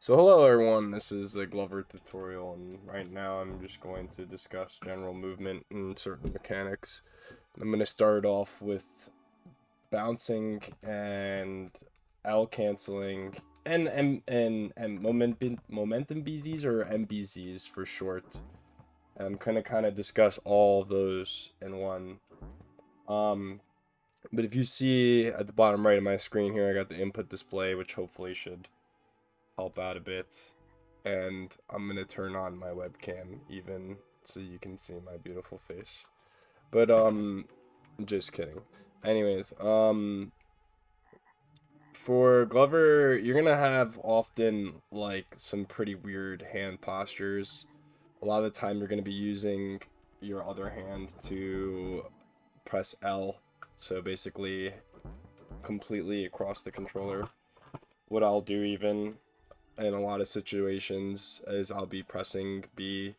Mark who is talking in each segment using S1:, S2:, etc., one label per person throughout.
S1: So hello everyone, this is the Glover tutorial, and right now I'm just going to discuss general movement and certain mechanics. I'm going to start off with bouncing and L canceling and momentum BZs or MBZs for short. I'm going to kind of discuss all of those in one. Um, but if you see at the bottom right of my screen here, I got the input display, which hopefully should help out a bit. And I'm gonna turn on my webcam even so you can see my beautiful face. But just kidding. Anyways, for Glover, you're gonna have often like some pretty weird hand postures. A lot of the time you're gonna be using your other hand to press L. So basically completely across the controller. What I'll do even in a lot of situations is I'll be pressing B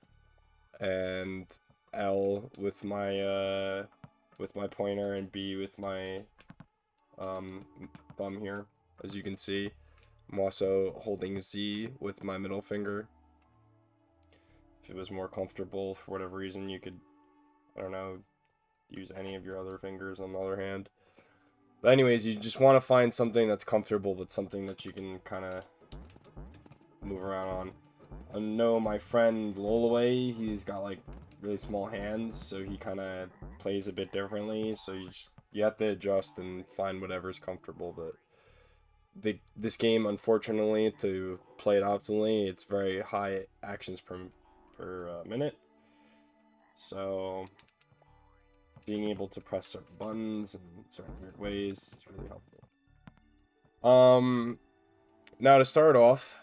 S1: and L with my pointer and B with my thumb here. As you can see, I'm also holding Z with my middle finger. If it was more comfortable for whatever reason, you could, I don't know, use any of your other fingers on the other hand. But anyways, you just want to find something that's comfortable, but something that you can kind of move around on. I know my friend Lolaway, he's got like really small hands, so he kind of plays a bit differently. So you have to adjust and find whatever's comfortable. But this game, unfortunately, to play it optimally, it's very high actions per minute. So being able to press certain buttons in certain weird ways is really helpful. Now to start off.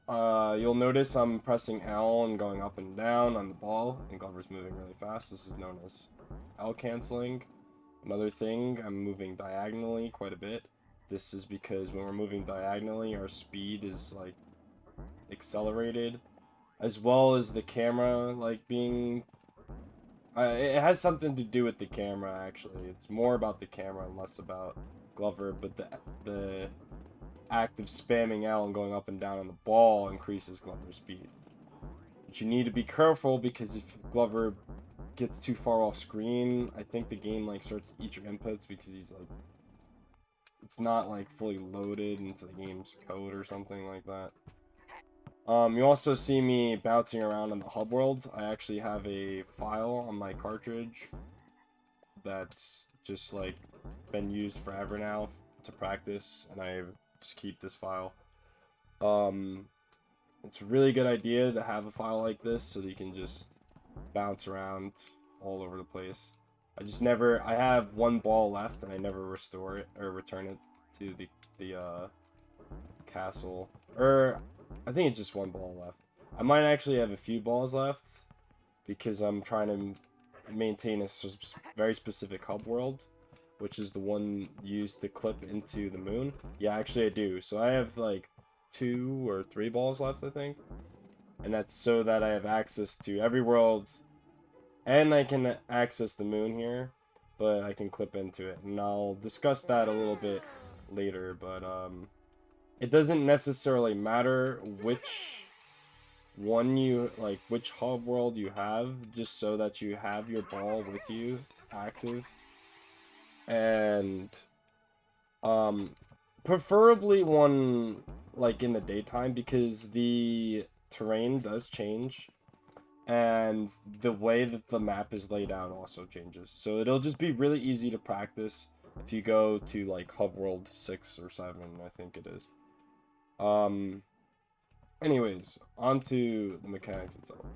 S1: You'll notice I'm pressing L and going up and down on the ball, and Glover's moving really fast. This is known as L canceling. Another thing, I'm moving diagonally quite a bit. This is because when we're moving diagonally, our speed is like accelerated, as well as the camera like being. It has something to do with the camera actually. It's more about the camera and less about Glover, but the act of spamming L and going up and down on the ball increases Glover's speed. But you need to be careful because if Glover gets too far off screen, I think the game like starts to eat your inputs because he's like, it's not like fully loaded into the game's code or something like that. You also see me bouncing around in the hub world. I actually have a file on my cartridge that's just like been used forever now to practice, and I just keep this file. It's a really good idea to have a file like this so that you can just bounce around all over the place. I have one ball left and I never restore it or return it to the castle. Or I think it's just one ball left. I might actually have a few balls left because I'm trying to maintain a very specific hub world, which is the one used to clip into the moon. Yeah, actually I do. So I have like 2 or 3 balls left, I think. And that's so that I have access to every world. And I can access the moon here, but I can clip into it. And I'll discuss that a little bit later, but it doesn't necessarily matter which one which hub world you have, just so that you have your ball with you active. And preferably one like in the daytime because the terrain does change and the way that the map is laid out also changes, so it'll just be really easy to practice if you go to like hub world 6 or 7, I think it is. Anyways, on to the mechanics itself.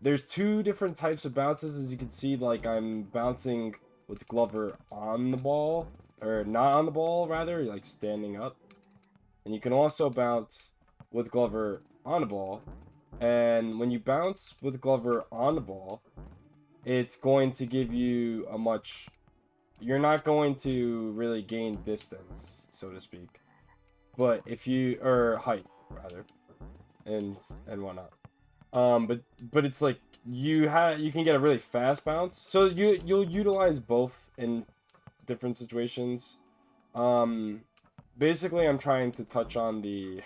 S1: There's 2 different types of bounces. As you can see, like I'm bouncing with Glover on the ball, or not on the ball rather, like standing up. And you can also bounce with Glover on the ball. And when you bounce with Glover on the ball, it's going to give you you're not going to really gain distance, so to speak. But or height rather, and whatnot. But it's like you can get a really fast bounce, so you'll utilize both in different situations. basically I'm trying to touch on the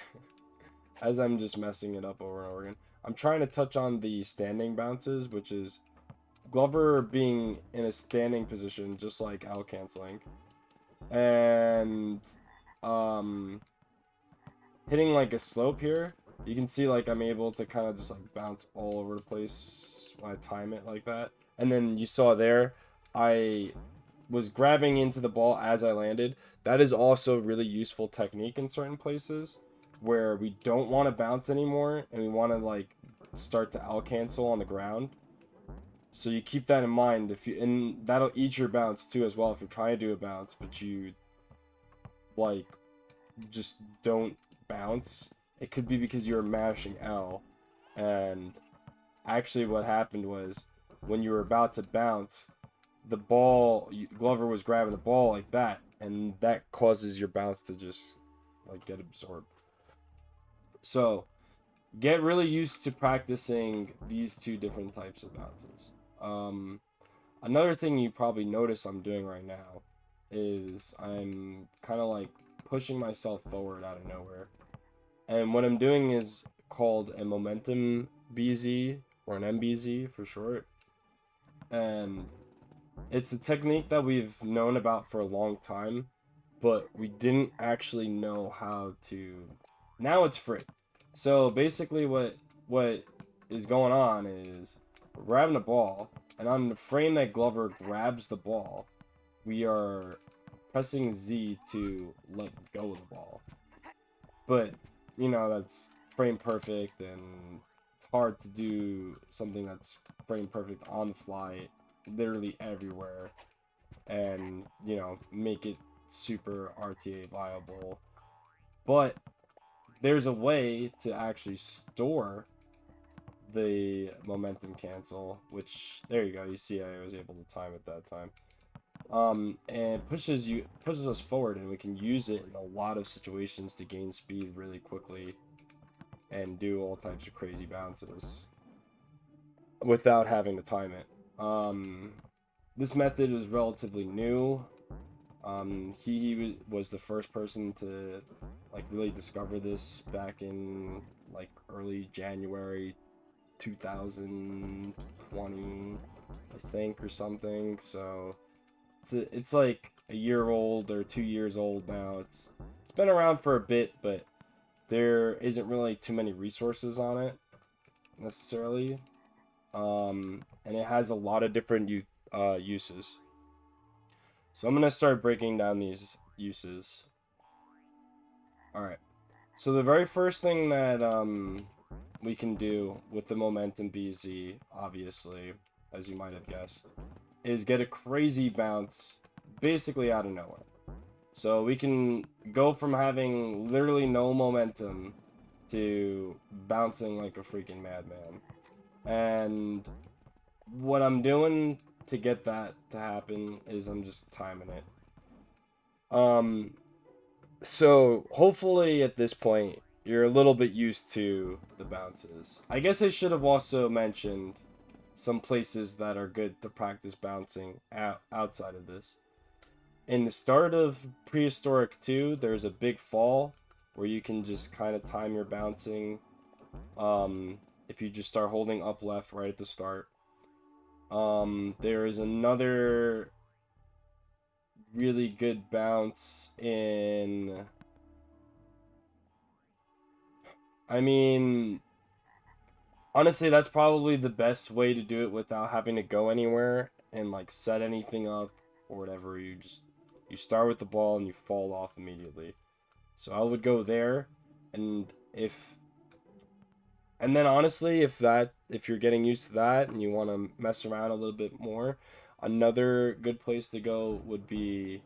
S1: as I'm just messing it up over and over again. I'm trying to touch on the standing bounces, which is Glover being in a standing position, just like out canceling, and hitting like a slope here. You can see like I'm able to kind of just like bounce all over the place when I time it like that. And then you saw there, I was grabbing into the ball as I landed. That is also really useful technique in certain places where we don't want to bounce anymore and we want to like start to out cancel on the ground. So you keep that in mind if you, and that'll eat your bounce too as well if you're trying to do a bounce but you like just don't bounce. It could be because you were mashing L, and actually what happened was when you were about to bounce, the ball, Glover was grabbing the ball like that, and that causes your bounce to just like get absorbed. So get really used to practicing these two different types of bounces. Another thing you probably notice I'm doing right now is I'm kind of like pushing myself forward out of nowhere. And what I'm doing is called a momentum BZ, or an MBZ for short. And it's a technique that we've known about for a long time, but we didn't actually know how to. Now it's free. So basically what is going on is we're grabbing the ball, and on the frame that Glover grabs the ball, we are pressing Z to let go of the ball. But, you know, that's frame perfect, and it's hard to do something that's frame perfect on the fly, literally everywhere, and, you know, make it super RTA viable. But there's a way to actually store the momentum cancel, which, there you go, you see I was able to time it that time. And pushes us forward, and we can use it in a lot of situations to gain speed really quickly and do all types of crazy bounces without having to time it. This method is relatively new. He was the first person to like really discover this back in like early January 2020, I think, or something. So it's like a year old or 2 years old now. It's been around for a bit, but there isn't really too many resources on it necessarily. And it has a lot of different uses. So I'm gonna start breaking down these uses. Alright. So the very first thing that we can do with the momentum BZ, obviously, as you might have guessed, is get a crazy bounce basically out of nowhere. So we can go from having literally no momentum to bouncing like a freaking madman. And what I'm doing to get that to happen is I'm just timing it. So hopefully at this point you're a little bit used to the bounces. I guess I should have also mentioned some places that are good to practice bouncing outside of this. In the start of Prehistoric 2, there's a big fall where you can just kind of time your bouncing. If you just start holding up left right at the start. There is another really good bounce in, I mean, honestly, that's probably the best way to do it without having to go anywhere and like set anything up or whatever. You start with the ball and you fall off immediately. So I would go there, and then honestly, if you're getting used to that and you want to mess around a little bit more, another good place to go would be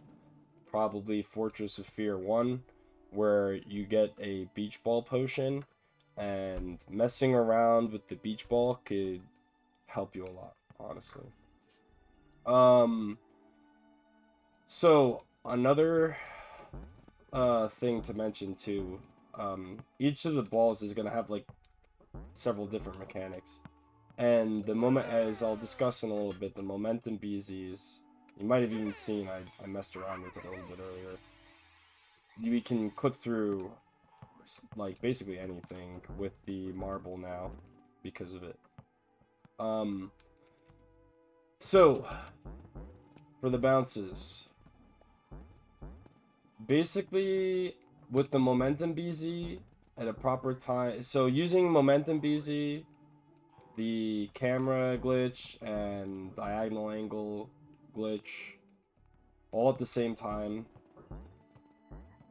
S1: probably Fortress of Fear 1, where you get a beach ball potion, and messing around with the beach ball could help you a lot, honestly. So another thing to mention too, each of the balls is gonna have like several different mechanics, and the moment, as I'll discuss in a little bit, the momentum BZs, you might have even seen I messed around with it a little bit earlier. we can clip through like basically anything with the marble now because of it. So for the bounces, basically with the momentum BZ at a proper time. So using momentum BZ, the camera glitch and diagonal angle glitch all at the same time,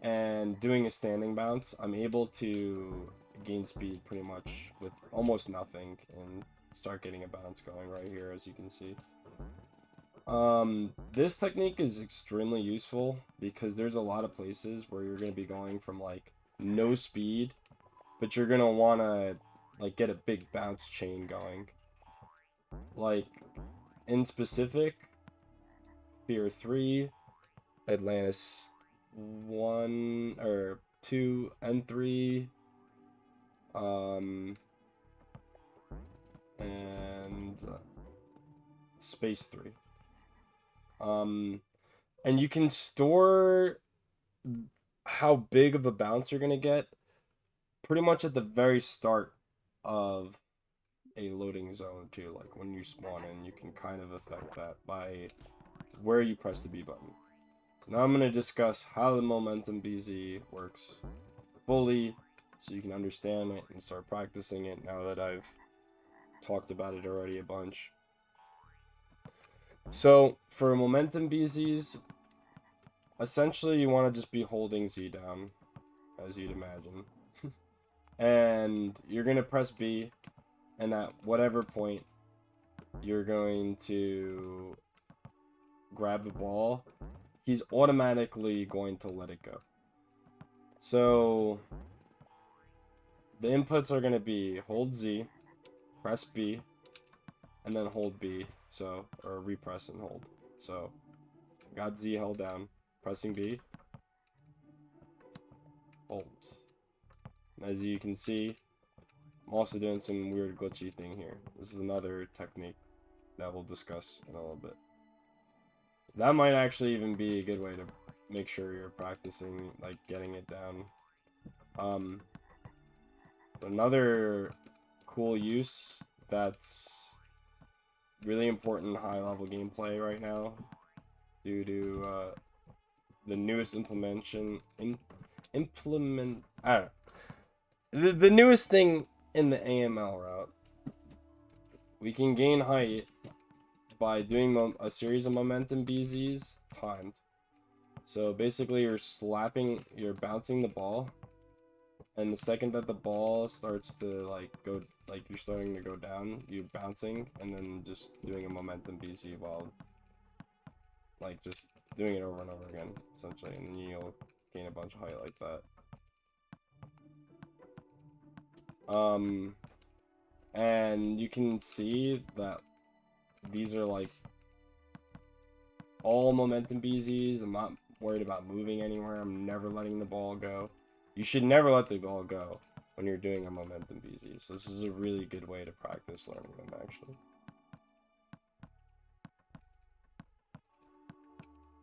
S1: and doing a standing bounce, I'm able to gain speed pretty much with almost nothing and start getting a bounce going right here, as you can see. This technique is extremely useful because there's a lot of places where you're going to be going from like no speed, but you're going to want to like get a big bounce chain going. Like in specific, Fear 3, Atlantis 1 or 2 and 3, and Space 3. And you can store how big of a bounce you're gonna get pretty much at the very start of a loading zone too. Like when you spawn in, you can kind of affect that by where you press the B button. So now I'm gonna discuss how the momentum BZ works fully, so you can understand it and start practicing it now that I've talked about it already a bunch. So for momentum BZs, essentially you want to just be holding Z down, as you'd imagine. And you're going to press B, and at whatever point you're going to grab the ball, he's automatically going to let it go. So the inputs are going to be hold Z, press B, and then hold B. So, or repress and hold. So, got Z held down, pressing B, hold. And as you can see, I'm also doing some weird glitchy thing here. This is another technique that we'll discuss in a little bit. That might actually even be a good way to make sure you're practicing, like, getting it down. Another cool use that's really important high-level gameplay right now, due to the newest the newest thing in the AML route. We can gain height by doing a series of momentum BZs timed. So basically, you're bouncing the ball, and the second that the ball starts to you're starting to go down, you're bouncing, and then just doing a momentum BZ while just doing it over and over again, essentially, and then you'll gain a bunch of height like that. And you can see that these are like all momentum BZs. I'm not worried about moving anywhere. I'm never letting the ball go. You should never let the ball go when you're doing a momentum BZ. So this is a really good way to practice learning them, actually.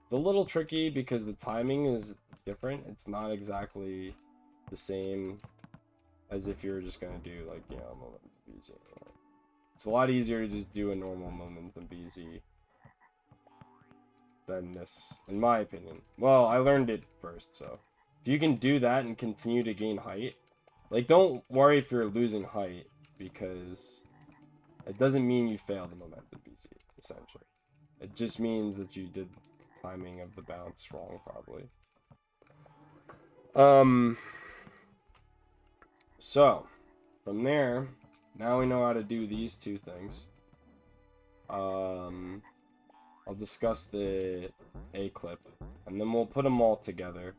S1: It's a little tricky because the timing is different. It's not exactly the same as if you're just going to do, like, you know, a momentum BZ. It's a lot easier to just do a normal momentum BZ than this, in my opinion. Well, I learned it first, so if you can do that and continue to gain height, like, don't worry if you're losing height, because it doesn't mean you failed the momentum BZ, essentially. It just means that you did the timing of the bounce wrong, probably. So, from there, now we know how to do these two things. I'll discuss the A clip, and then we'll put them all together.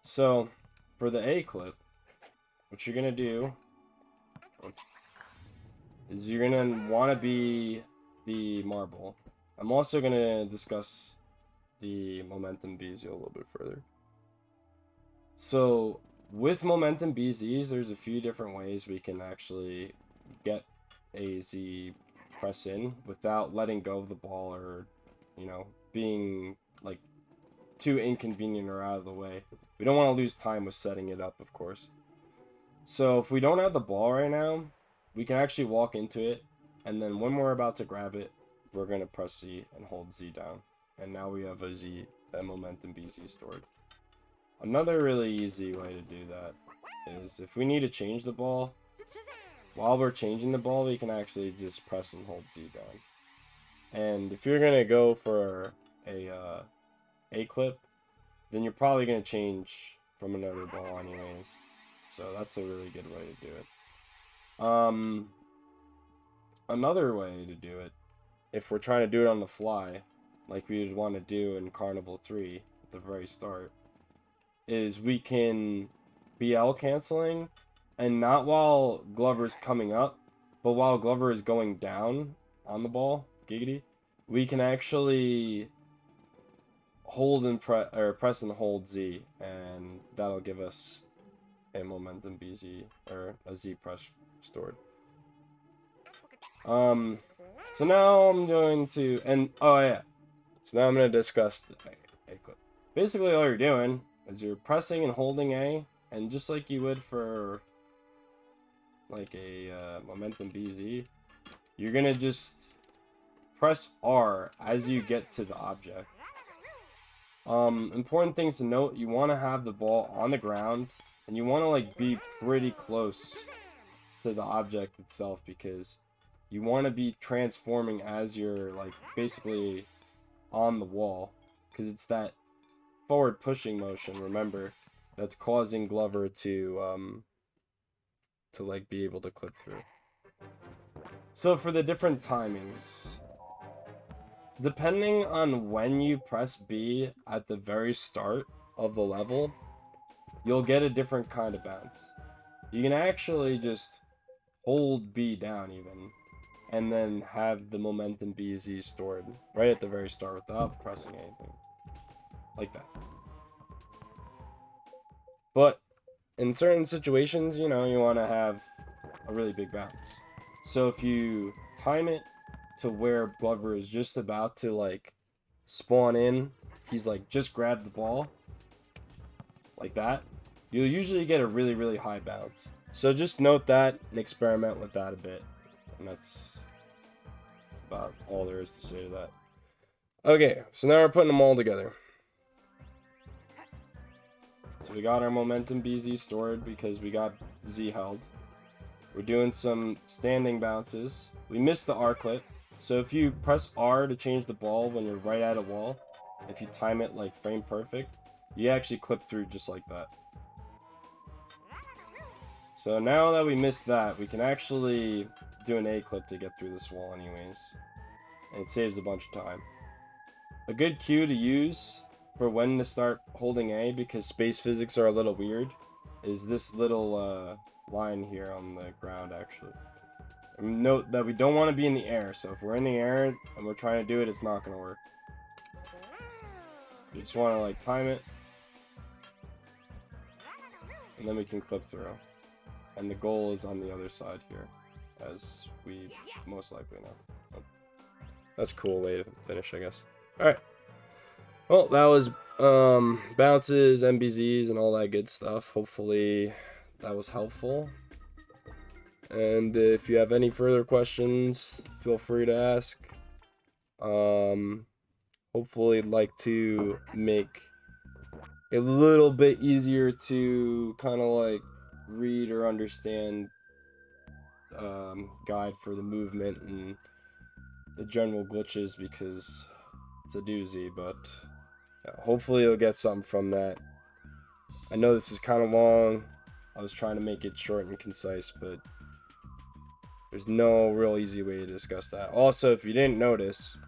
S1: So, for the A clip, what you're gonna do is you're gonna want to be the marble. I'm also gonna discuss the momentum BZ a little bit further. So, with momentum BZs, there's a few different ways we can actually get a Z press in without letting go of the ball, or, you know, being like too inconvenient or out of the way. We don't want to lose time with setting it up, of course. So if we don't have the ball right now, we can actually walk into it, and then when we're about to grab it, we're going to press Z and hold Z down. And now we have a momentum BZ stored. Another really easy way to do that is if we need to change the ball, while we're changing the ball, we can actually just press and hold Z down. And if you're going to go for a clip, then you're probably going to change from another ball anyways. So that's a really good way to do it. Another way to do it, if we're trying to do it on the fly, like we would want to do in Carnival 3 at the very start, is we can BL canceling, and not while Glover's coming up, but while Glover is going down on the ball, giggity, we can actually hold and press and hold Z, and that'll give us a momentum BZ or a Z press stored. So now I'm going to, and oh yeah, so now I'm going to discuss the A clip. Basically all you're doing is you're pressing and holding A, and just like you would for like a momentum BZ, you're going to just press R as you get to the object. Important things to note, you want to have the ball on the ground, and you want to like be pretty close to the object itself, because you want to be transforming as you're like basically on the wall, because it's that forward pushing motion, remember, that's causing Glover to like be able to clip through. So for the different timings, depending on when you press B at the very start of the level, you'll get a different kind of bounce. You can actually just hold B down even, and then have the momentum BZ stored right at the very start without pressing anything. Like that. But in certain situations, you know, you want to have a really big bounce. So if you time it to where Glover is just about to like spawn in, he's like just grabbed the ball, like that, you'll usually get a really, really high bounce. So just note that and experiment with that a bit. And that's about all there is to say to that. Okay, so now we're putting them all together. So we got our momentum BZ stored because we got Z held. We're doing some standing bounces. We missed the R clip. So if you press R to change the ball when you're right at a wall, if you time it like frame perfect, you actually clip through just like that. So now that we missed that, we can actually do an A clip to get through this wall anyways. And it saves a bunch of time. A good cue to use for when to start holding A, because space physics are a little weird, is this little line here on the ground actually. And note that we don't want to be in the air, so if we're in the air and we're trying to do it, it's not going to work. You just want to like time it, and then we can clip through. And the goal is on the other side here, as we most likely know. That's a cool way to finish, I guess. Alright. Well, that was bounces, MBZs, and all that good stuff. Hopefully that was helpful. And if you have any further questions, feel free to ask. Hopefully I'd like to make it a little bit easier to kind of like read or understand guide for the movement and the general glitches, because it's a doozy, but yeah, hopefully you'll get something from that. I know this is kind of long. I was trying to make it short and concise, but there's no real easy way to discuss that. Also, if you didn't notice,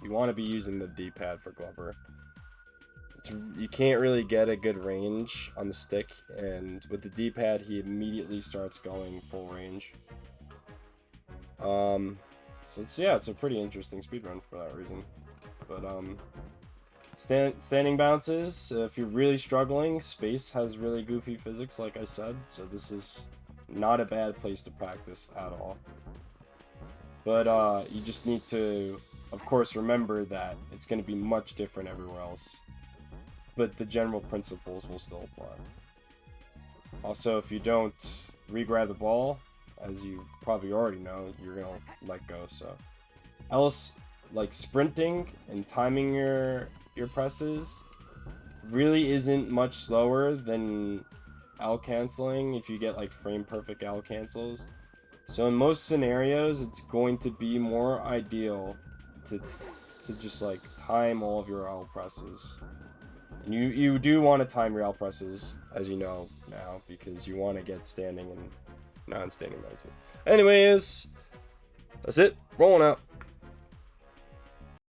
S1: you want to be using the D-pad for Glover. You can't really get a good range on the stick, and with the D-pad, he immediately starts going full range. So it's a pretty interesting speedrun for that reason. But standing bounces, if you're really struggling, space has really goofy physics, like I said, so this is not a bad place to practice at all. But you just need to, of course, remember that it's going to be much different everywhere else. but the general principles will still apply. Also, if you don't re-grab the ball, as you probably already know, you're gonna let go. So, else, like sprinting and timing your presses really isn't much slower than L canceling if you get like frame perfect L cancels. So in most scenarios, it's going to be more ideal to just like time all of your L presses. And you do want to time your L presses, as you know now, because you want to get standing and non-standing mode too. Anyways, that's it. Rolling out.